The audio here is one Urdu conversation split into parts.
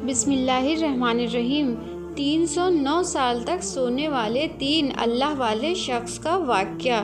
بسم اللہ الرحمن الرحیم۔ 309 سال تک سونے والے 3 اللہ والے شخص کا واقعہ۔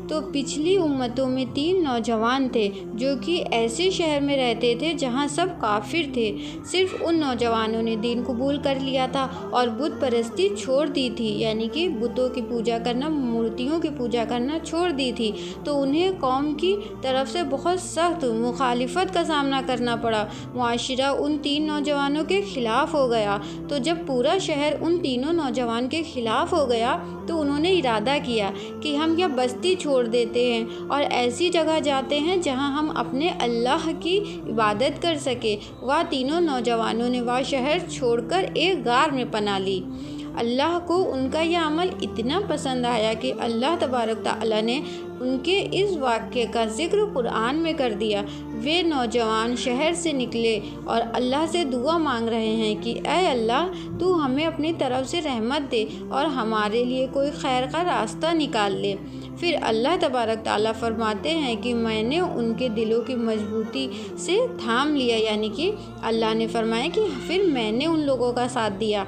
تو پچھلی امتوں میں 3 نوجوان تھے جو کہ ایسے شہر میں رہتے تھے جہاں سب کافر تھے۔ صرف ان نوجوانوں نے دین قبول کر لیا تھا اور بت پرستی چھوڑ دی تھی، یعنی کہ بتوں کی پوجا کرنا، مورتیوں کی پوجا کرنا چھوڑ دی تھی۔ تو انہیں قوم کی طرف سے بہت سخت مخالفت کا سامنا کرنا پڑا۔ معاشرہ ان 3 نوجوانوں کے خلاف ہو گیا۔ تو جب پورا شہر ان تینوں نوجوان کے خلاف ہو گیا تو انہوں نے ارادہ کیا کہ ہم یہ بستی چھوڑ دیتے ہیں اور ایسی جگہ جاتے ہیں جہاں ہم اپنے اللہ کی عبادت کر سکیں۔ وہ تینوں نوجوانوں نے وہ شہر چھوڑ کر ایک غار میں پناہ لی۔ اللہ کو ان کا یہ عمل اتنا پسند آیا کہ اللہ تبارک تعالیٰ نے ان کے اس واقعے کا ذکر قرآن میں کر دیا۔ وہ نوجوان شہر سے نکلے اور اللہ سے دعا مانگ رہے ہیں کہ اے اللہ، تو ہمیں اپنی طرف سے رحمت دے اور ہمارے لیے کوئی خیر کا راستہ نکال لے۔ پھر اللہ تبارک تعالیٰ فرماتے ہیں کہ میں نے ان کے دلوں کی مضبوطی سے تھام لیا، یعنی کہ اللہ نے فرمایا کہ پھر میں نے ان لوگوں کا ساتھ دیا۔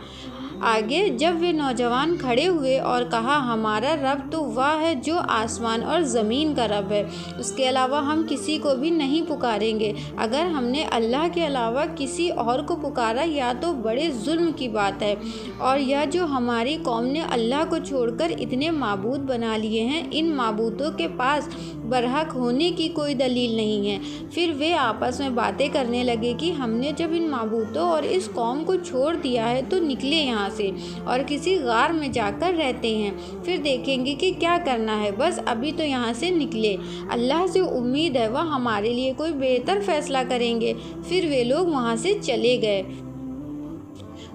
آگے جب وہ نوجوان کھڑے ہوئے اور کہا ہمارا رب تو وہ ہے جو آسمان اور زمین کا رب ہے، اس کے علاوہ ہم کسی کو بھی نہیں پکاریں گے۔ اگر ہم نے اللہ کے علاوہ کسی اور کو پکارا یا تو بڑے ظلم کی بات ہے، اور یا جو ہماری قوم نے اللہ کو چھوڑ کر اتنے معبود بنا لیے ہیں، ان معبودوں کے پاس برحق ہونے کی کوئی دلیل نہیں ہے۔ پھر وہ آپس میں باتیں کرنے لگے کہ ہم نے جب ان معبودوں اور اس قوم کو چھوڑ دیا ہے تو نکلے یہاں سے اور کسی غار میں جا کر رہتے ہیں، پھر دیکھیں گے کہ کیا کرنا ہے، بس ابھی تو یہاں سے نکلے، اللہ سے امید ہے وہ ہمارے لیے کوئی بہتر فیصلہ کریں گے۔ پھر وہ لوگ وہاں سے چلے گئے۔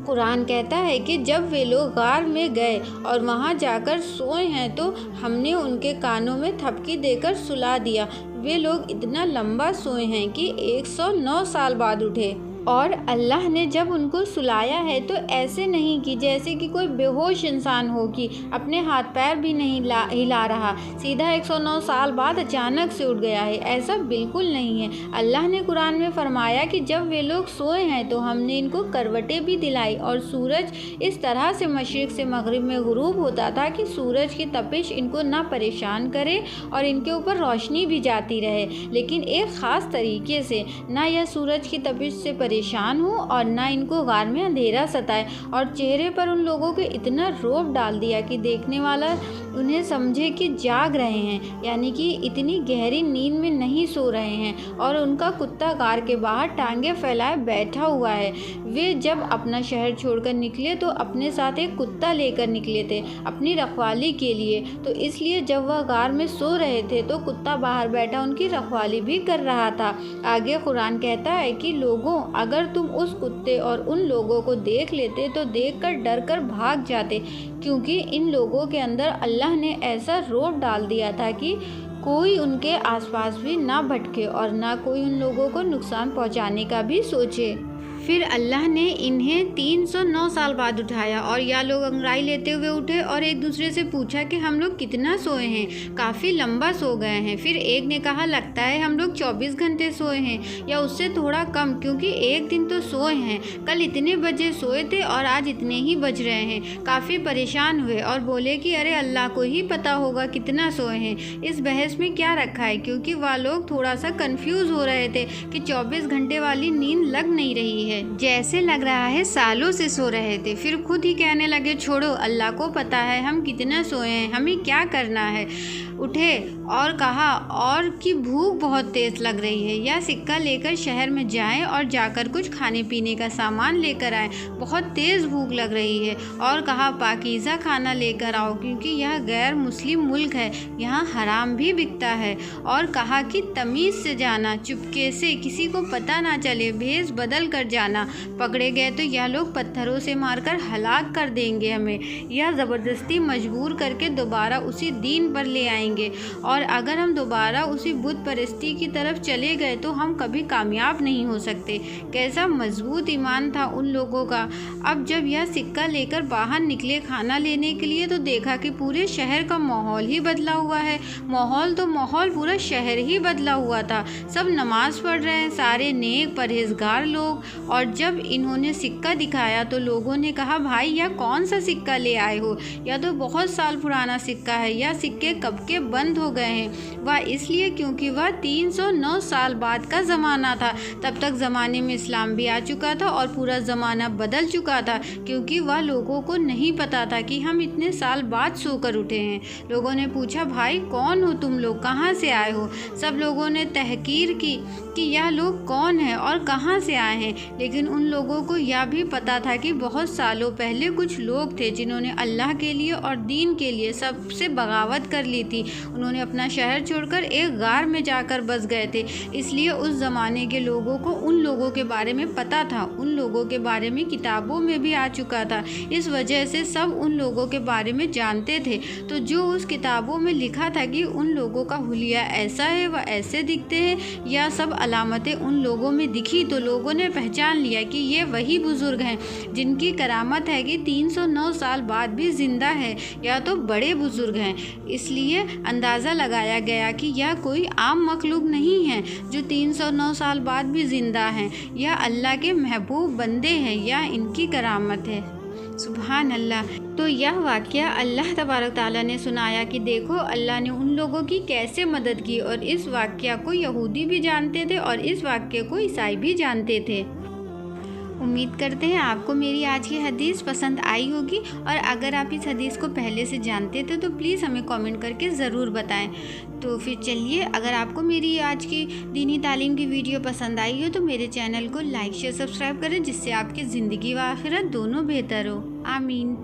قرآن کہتا ہے کہ جب وہ لوگ غار میں گئے اور وہاں جا کر سوئے ہیں تو ہم نے ان کے کانوں میں تھپکی دے کر سلا دیا۔ وہ لوگ اتنا لمبا سوئے ہیں کہ 109 سال بعد اٹھے۔ اور اللہ نے جب ان کو سلایا ہے تو ایسے نہیں کہ جیسے کہ کوئی بے ہوش انسان ہو کہ اپنے ہاتھ پیر بھی نہیں ہلا رہا، سیدھا 109 سال بعد اچانک سے اٹھ گیا ہے، ایسا بالکل نہیں ہے۔ اللہ نے قرآن میں فرمایا کہ جب وہ لوگ سوئے ہیں تو ہم نے ان کو کروٹیں بھی دلائی، اور سورج اس طرح سے مشرق سے مغرب میں غروب ہوتا تھا کہ سورج کی تپش ان کو نہ پریشان کرے اور ان کے اوپر روشنی بھی جاتی رہے، لیکن ایک خاص طریقے سے، نہ یہ سورج کی تپش سے پریشان ہوں اور نہ ان کو غار میں اندھیرا ستائے، اور چہرے پر ان لوگوں کے اتنا رعب ڈال دیا کہ دیکھنے والا انہیں سمجھے کہ جاگ رہے ہیں، یعنی کہ اتنی گہری نیند میں نہیں سو رہے ہیں، اور ان کا کتا غار کے باہر ٹانگیں پھیلائے بیٹھا ہوا ہے۔ وہ جب اپنا شہر چھوڑ کر نکلے تو اپنے ساتھ ایک کتا لے کر نکلے تھے اپنی رکھوالی کے لیے، تو اس لیے جب وہ غار میں سو رہے تھے تو کتا باہر بیٹھا ان کی رکھوالی بھی کر رہا تھا۔ آگے قرآن کہتا ہے کہ لوگوں، اگر تم اس کتے اور ان لوگوں کو دیکھ لیتے تو دیکھ کر ڈر کر بھاگ جاتے، کیونکہ ان لوگوں کے اندر اللہ نے ایسا رعب ڈال دیا تھا کہ کوئی ان کے آس پاس بھی نہ بھٹکے اور نہ کوئی ان لوگوں کو نقصان پہنچانے کا بھی سوچے۔ پھر اللہ نے انہیں 309 سال بعد اٹھایا، اور یہ لوگ انگڑائی لیتے ہوئے اٹھے اور ایک دوسرے سے پوچھا کہ ہم لوگ کتنا سوئے ہیں، کافی لمبا سو گئے ہیں۔ پھر ایک نے کہا لگتا ہے ہم لوگ 24 گھنٹے سوئے ہیں یا اس سے تھوڑا کم، کیونکہ ایک دن تو سوئے ہیں، کل اتنے بجے سوئے تھے اور آج اتنے ہی بج رہے ہیں۔ کافی پریشان ہوئے اور بولے کہ ارے اللہ کو ہی پتہ ہوگا کتنا سوئے ہیں، اس بحث میں کیا رکھا ہے، کیونکہ وہ لوگ تھوڑا سا کنفیوز ہو رہے تھے کہ 24 گھنٹے والی نیند لگ نہیں رہی ہے، جیسے لگ رہا ہے سالوں سے سو رہے تھے۔ پھر خود ہی کہنے لگے چھوڑو، اللہ کو پتہ ہے ہم کتنا سوئے ہیں، ہمیں کیا کرنا ہے۔ اٹھے اور کہا اور کہ بھوک بہت تیز لگ رہی ہے، یا سکہ لے کر شہر میں جائیں اور جا کر کچھ کھانے پینے کا سامان لے کر آئیں، بہت تیز بھوک لگ رہی ہے۔ اور کہا پاکیزہ کھانا لے کر آؤ، کیونکہ یہ غیر مسلم ملک ہے، یہاں حرام بھی بکتا ہے۔ اور کہا کہ تمیز سے جانا، چپکے سے، کسی کو پتہ نہ چلے، بھیس بدل کر جانا، پکڑے گئے تو یہ لوگ پتھروں سے مار کر ہلاک کر دیں گے ہمیں، یا زبردستی مجبور کر کے دوبارہ اسی دین پر لے آئیں رہیں گے، اور اگر ہم دوبارہ اسی بت پرستی کی طرف چلے گئے تو ہم کبھی کامیاب نہیں ہو سکتے۔ کیسا مضبوط ایمان تھا ان لوگوں کا۔ اب جب یہ سکہ لے کر باہر نکلے کھانا لینے کے لیے تو دیکھا کہ پورے شہر کا ماحول ہی بدلا ہوا ہے۔ ماحول پورا شہر ہی بدلا ہوا تھا۔ سب نماز پڑھ رہے ہیں، سارے نیک پرہیزگار لوگ۔ اور جب انہوں نے سکہ دکھایا تو لوگوں نے کہا، بھائی یہ کون سا سکہ لے آئے ہو؟ یہ تو بہت سال پرانا سکہ ہے، یہ سکے کب کے بند ہو گئے ہیں۔ وہ اس لیے کیونکہ وہ 309 سال بعد کا زمانہ تھا۔ تب تک زمانے میں اسلام بھی آ چکا تھا اور پورا زمانہ بدل چکا تھا، کیونکہ وہ لوگوں کو نہیں پتا تھا کہ ہم اتنے سال بعد سو کر اٹھے ہیں۔ لوگوں نے پوچھا، بھائی کون ہو تم لوگ، کہاں سے آئے ہو؟ سب لوگوں نے تحقیر کی کہ یہ لوگ کون ہیں اور کہاں سے آئے ہیں، لیکن ان لوگوں کو یہ بھی پتا تھا کہ بہت سالوں پہلے کچھ لوگ تھے جنہوں نے اللہ کے لیے اور دین کے لیے سب سے بغاوت کر لی تھی۔ انہوں نے اپنا شہر چھوڑ کر ایک غار میں جا کر بس گئے تھے، اس لیے اس زمانے کے لوگوں کو ان لوگوں کے بارے میں پتا تھا، ان لوگوں کے بارے میں کتابوں میں بھی آ چکا تھا، اس وجہ سے سب ان لوگوں کے بارے میں جانتے تھے۔ تو جو اس کتابوں میں لکھا تھا کہ ان لوگوں کا حلیہ ایسا ہے، وہ ایسے دکھتے ہیں، یا سب علامتیں ان لوگوں میں دکھی تو لوگوں نے پہچان لیا کہ یہ وہی بزرگ ہیں جن کی کرامت ہے کہ 309 سال بعد بھی زندہ ہے، یا تو بڑے بزرگ ہیں۔ اس لیے اندازہ لگایا گیا کہ یہ کوئی عام مخلوق نہیں ہے جو 309 سال بعد بھی زندہ ہیں، یہ اللہ کے محبوب بندے ہیں، یہ ان کی کرامت ہے۔ سبحان اللہ۔ تو یہ واقعہ اللہ تبارک تعالیٰ نے سنایا کہ دیکھو اللہ نے ان لوگوں کی کیسے مدد کی، اور اس واقعہ کو یہودی بھی جانتے تھے اور اس واقعے کو عیسائی بھی جانتے تھے۔ امید کرتے ہیں آپ کو میری آج کی حدیث پسند آئی ہوگی، اور اگر آپ اس حدیث کو پہلے سے جانتے تھے تو پلیز ہمیں کامنٹ کر کے ضرور بتائیں۔ تو پھر چلیے، اگر آپ کو میری آج کی دینی تعلیم کی ویڈیو پسند آئی ہو تو میرے چینل کو لائک شیئر سبسکرائب کریں، جس سے آپ کی زندگی و آخرت دونوں بہتر ہو۔ آمین۔